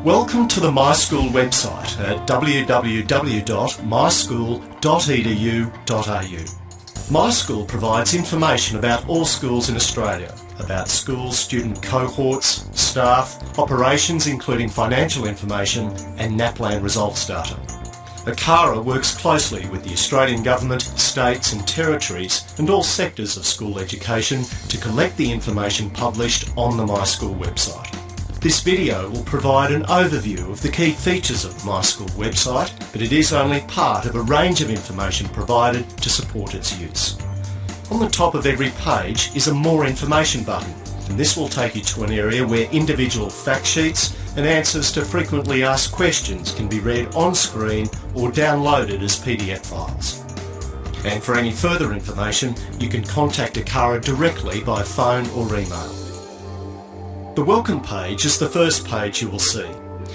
Welcome to the MySchool website at www.myschool.edu.au. MySchool provides information about all schools in Australia, about schools, student cohorts, staff, operations including financial information and NAPLAN results data. ACARA works closely with the Australian Government, states and territories and all sectors of school education to collect the information published on the MySchool website. This video will provide an overview of the key features of the MySchool website, but it is only part of a range of information provided to support its use. On the top of every page is a More Information button, and this will take you to an area where individual fact sheets and answers to frequently asked questions can be read on screen or downloaded as PDF files. And for any further information, you can contact ACARA directly by phone or email. The Welcome page is the first page you will see.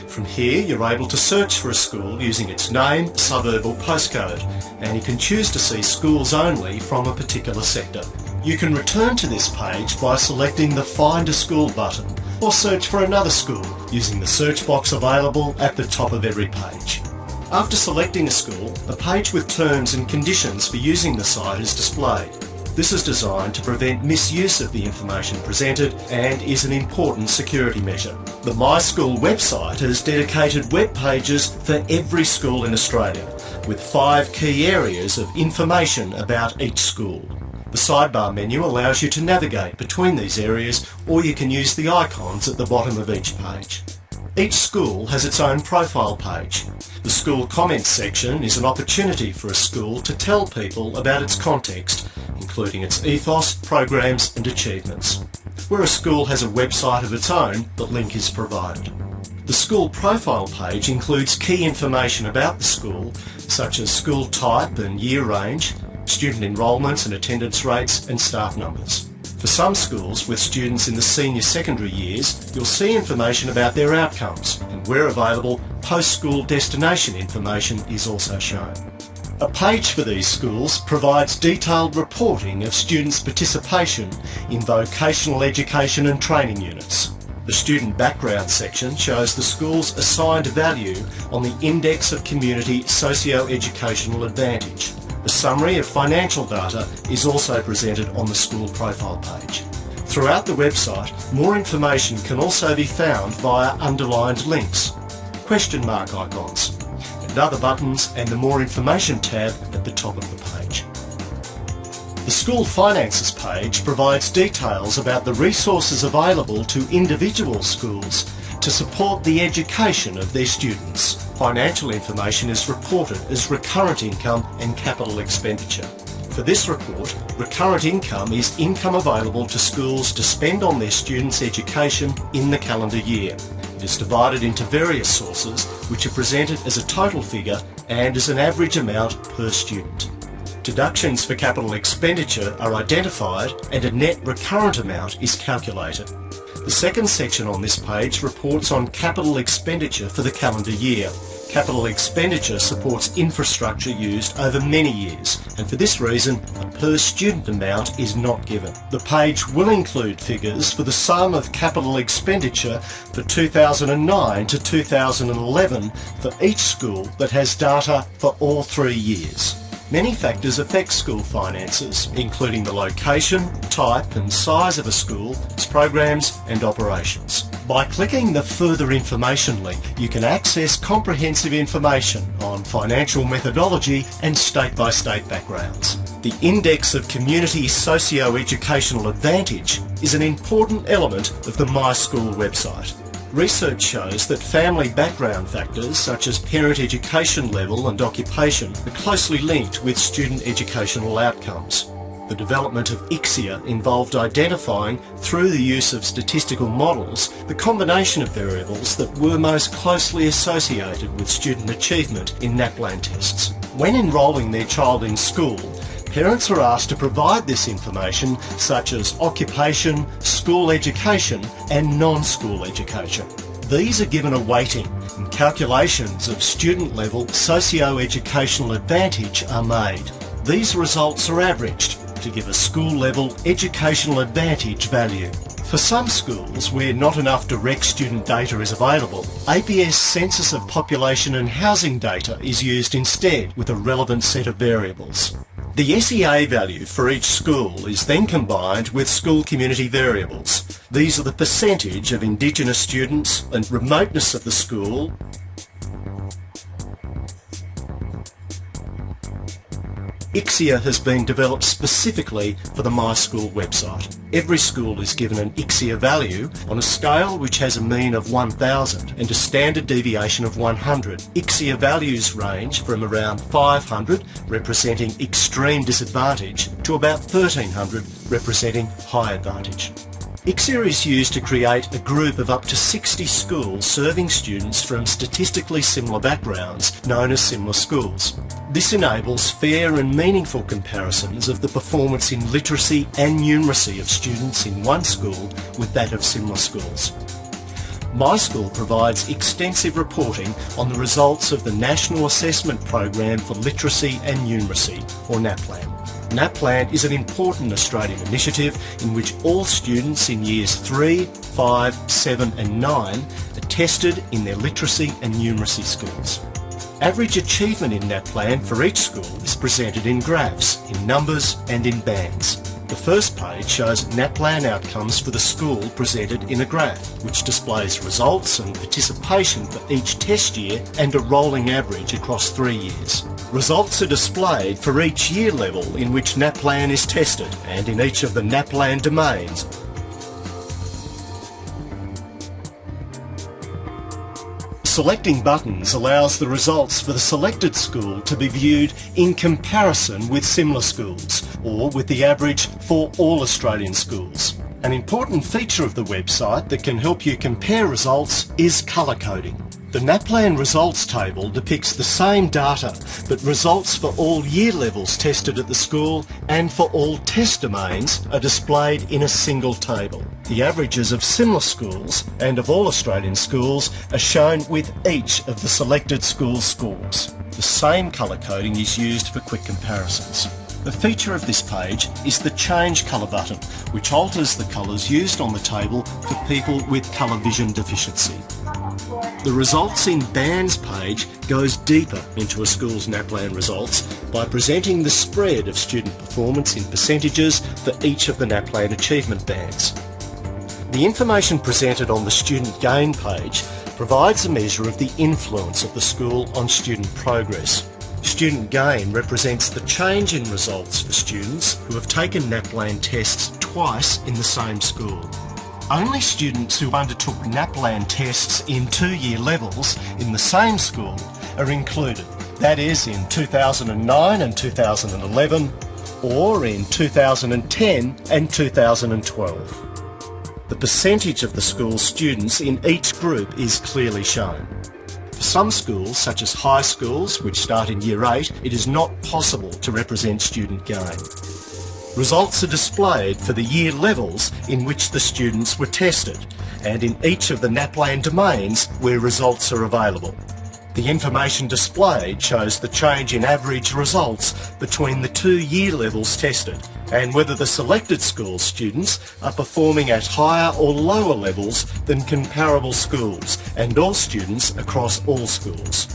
From here you're able to search for a school using its name, suburb or postcode, and you can choose to see schools only from a particular sector. You can return to this page by selecting the Find a School button or search for another school using the search box available at the top of every page. After selecting a school, a page with terms and conditions for using the site is displayed. This is designed to prevent misuse of the information presented and is an important security measure. The MySchool website has dedicated web pages for every school in Australia, with 5 key areas of information about each school. The sidebar menu allows you to navigate between these areas, or you can use the icons at the bottom of each page. Each school has its own profile page. The school comments section is an opportunity for a school to tell people about its context, including its ethos, programs and achievements. Where a school has a website of its own, the link is provided. The school profile page includes key information about the school, such as school type and year range, student enrolments and attendance rates and staff numbers. For some schools with students in the senior secondary years, you'll see information about their outcomes, and where available, post-school destination information is also shown. A page for these schools provides detailed reporting of students' participation in vocational education and training units. The student background section shows the school's assigned value on the Index of Community Socio-Educational Advantage. A summary of financial data is also presented on the school profile page. Throughout the website, more information can also be found via underlined links, question mark icons, and other buttons, and the More Information tab at the top of the page. The School Finances page provides details about the resources available to individual schools to support the education of their students. Financial information is reported as recurrent income and capital expenditure. For this report, recurrent income is income available to schools to spend on their students' education in the calendar year. It is divided into various sources, which are presented as a total figure and as an average amount per student. Deductions for capital expenditure are identified and a net recurrent amount is calculated. The second section on this page reports on capital expenditure for the calendar year. Capital expenditure supports infrastructure used over many years, and for this reason a per student amount is not given. The page will include figures for the sum of capital expenditure for 2009 to 2011 for each school that has data for all 3 years. Many factors affect school finances, including the location, type and size of a school, its programs and operations. By clicking the Further Information link, you can access comprehensive information on financial methodology and state-by-state backgrounds. The Index of Community Socio-Educational Advantage is an important element of the MySchool website. Research shows that family background factors such as parent education level and occupation are closely linked with student educational outcomes. The development of ICSEA involved identifying, through the use of statistical models, the combination of variables that were most closely associated with student achievement in NAPLAN tests. When enrolling their child in school, parents are asked to provide this information such as occupation, school education and non-school education. These are given a weighting and calculations of student level socio-educational advantage are made. These results are averaged to give a school-level educational advantage value. For some schools where not enough direct student data is available, APS census of population and housing data is used instead with a relevant set of variables. The SEA value for each school is then combined with school community variables. These are the percentage of Indigenous students and remoteness of the school, ICSEA has been developed specifically for the My School website. Every school is given an ICSEA value on a scale which has a mean of 1,000 and a standard deviation of 100. ICSEA values range from around 500, representing extreme disadvantage, to about 1,300, representing high advantage. ICSEA is used to create a group of up to 60 schools serving students from statistically similar backgrounds, known as similar schools. This enables fair and meaningful comparisons of the performance in literacy and numeracy of students in one school with that of similar schools. My School provides extensive reporting on the results of the National Assessment Program for Literacy and Numeracy, or NAPLAN. NAPLAN is an important Australian initiative in which all students in years 3, 5, 7 and 9 are tested in their literacy and numeracy skills. Average achievement in NAPLAN for each school is presented in graphs, in numbers and in bands. The first page shows NAPLAN outcomes for the school presented in a graph, which displays results and participation for each test year and a rolling average across 3 years. Results are displayed for each year level in which NAPLAN is tested and in each of the NAPLAN domains. Selecting buttons allows the results for the selected school to be viewed in comparison with similar schools, or with the average for all Australian schools. An important feature of the website that can help you compare results is colour coding. The NAPLAN results table depicts the same data, but results for all year levels tested at the school and for all test domains are displayed in a single table. The averages of similar schools and of all Australian schools are shown with each of the selected school scores. The same colour coding is used for quick comparisons. The feature of this page is the Change Colour button, which alters the colours used on the table for people with colour vision deficiency. The Results in Bands page goes deeper into a school's NAPLAN results by presenting the spread of student performance in percentages for each of the NAPLAN achievement bands. The information presented on the Student Gain page provides a measure of the influence of the school on student progress. Student Gain represents the change in results for students who have taken NAPLAN tests twice in the same school. Only students who undertook NAPLAN tests in 2-year levels in the same school are included. That is, in 2009 and 2011, or in 2010 and 2012. The percentage of the school's students in each group is clearly shown. For some schools, such as high schools, which start in Year 8, it is not possible to represent student gain. Results are displayed for the year levels in which the students were tested and in each of the NAPLAN domains where results are available. The information displayed shows the change in average results between the 2 year levels tested and whether the selected school students are performing at higher or lower levels than comparable schools and all students across all schools.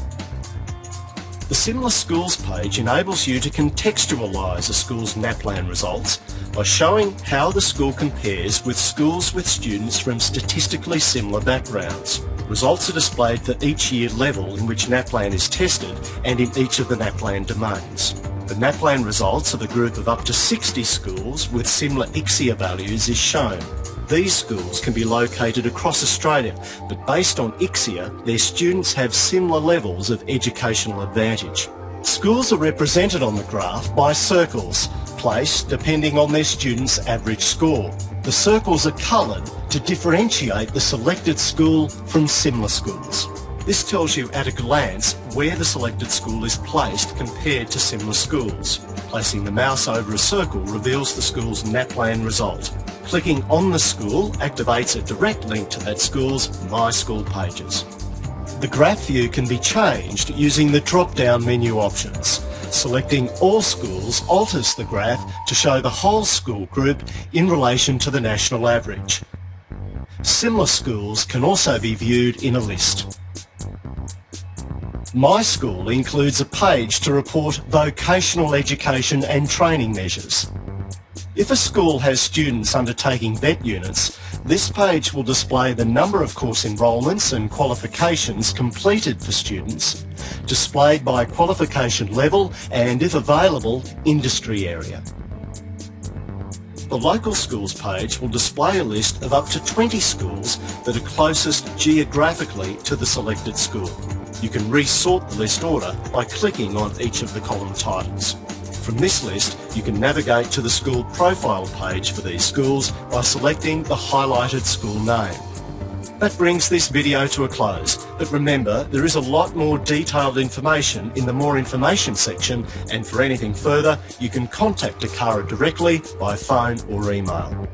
The Similar Schools page enables you to contextualise a school's NAPLAN results by showing how the school compares with schools with students from statistically similar backgrounds. Results are displayed for each year level in which NAPLAN is tested and in each of the NAPLAN domains. The NAPLAN results of a group of up to 60 schools with similar ICSEA values is shown. These schools can be located across Australia, but based on ICSEA, their students have similar levels of educational advantage. Schools are represented on the graph by circles, placed depending on their students' average score. The circles are coloured to differentiate the selected school from similar schools. This tells you at a glance where the selected school is placed compared to similar schools. Placing the mouse over a circle reveals the school's NAPLAN result. Clicking on the school activates a direct link to that school's My School pages. The graph view can be changed using the drop-down menu options. Selecting All Schools alters the graph to show the whole school group in relation to the national average. Similar schools can also be viewed in a list. My School includes a page to report vocational education and training measures. If a school has students undertaking VET units, this page will display the number of course enrolments and qualifications completed for students, displayed by qualification level and, if available, industry area. The Local Schools page will display a list of up to 20 schools that are closest geographically to the selected school. You can resort the list order by clicking on each of the column titles. From this list, you can navigate to the school profile page for these schools by selecting the highlighted school name. That brings this video to a close, but remember, there is a lot more detailed information in the More Information section, and for anything further, you can contact Akara directly by phone or email.